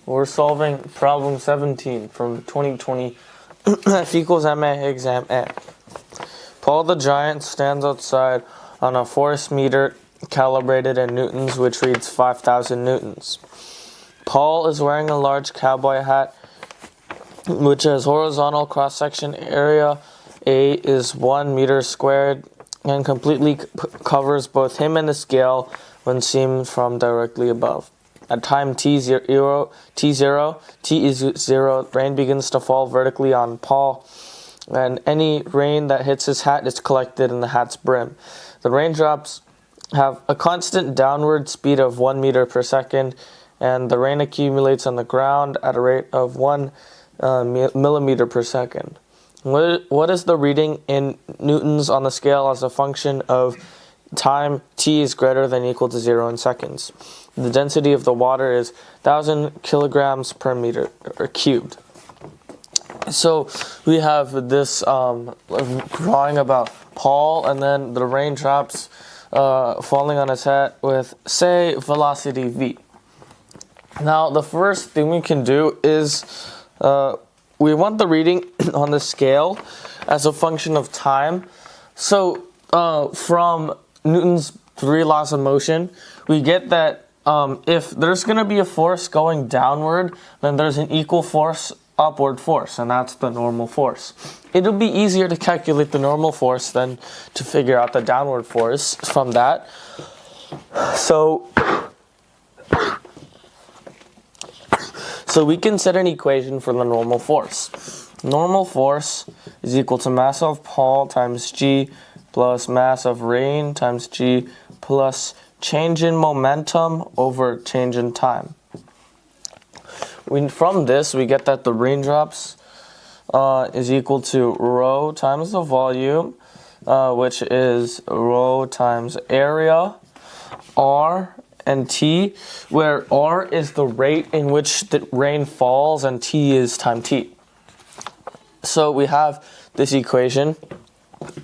We're solving problem 17 from 2020 F equals MA exam A. Paul the Giant stands outside on a force meter calibrated in newtons, which reads 5,000 newtons. Paul is wearing a large cowboy hat, which has horizontal cross-section area. A is 1 meter squared and completely covers both him and the scale when seen from directly above. At time t0, t is 0, rain begins to fall vertically on Paul, and any rain that hits his hat is collected in the hat's brim. The raindrops have a constant downward speed of 1 meter per second, and the rain accumulates on the ground at a rate of 1 millimeter per second. What is the reading in newtons on the scale as a function of time t is greater than or equal to 0 in seconds? The density of the water is 1,000 kilograms per meter or cubed. So we have this drawing about Paul and then the raindrops falling on his hat with, say, velocity v. Now the first thing we can do is we want the reading on the scale as a function of time. So from Newton's 3 laws of motion, we get that if there's going to be a force going downward, then there's an equal force upward force, and that's the normal force. It'll be easier to calculate the normal force than to figure out the downward force from that. So we can set an equation for the normal force. Normal force is equal to mass of Paul times g plus mass of rain times g plus change in momentum over change in time. From this, we get that the raindrops is equal to rho times the volume, which is rho times area, r, and t, where r is the rate in which the rain falls and t is time t. So we have this equation.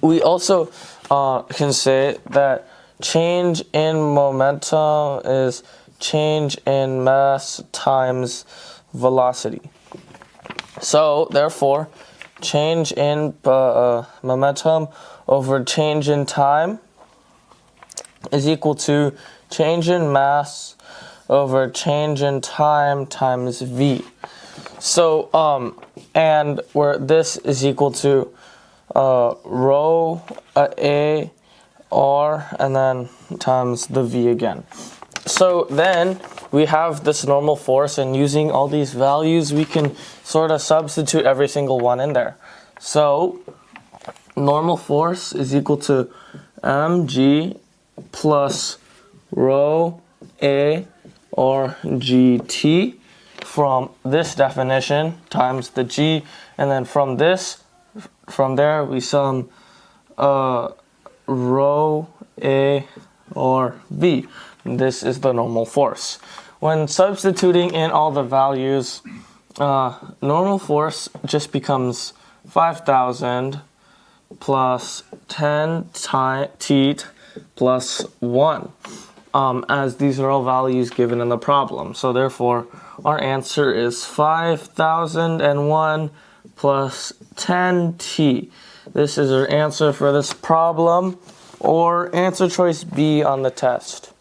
We also can say that change in momentum is change in mass times velocity. So therefore, change in momentum over change in time is equal to change in mass over change in time times v. So and where this is equal to rho a r and then times the v again. So then we have this normal force, and using all these values we can sort of substitute every single one in there. So normal force is equal to mg plus rho a or gt from this definition times the g, and then from there we sum rho a or v. This is the normal force. When substituting in all the values, normal force just becomes 5,000 plus 10 t plus 1, as these are all values given in the problem. So therefore, our answer is 5,001 plus 10t. This is our answer for this problem, or answer choice B on the test.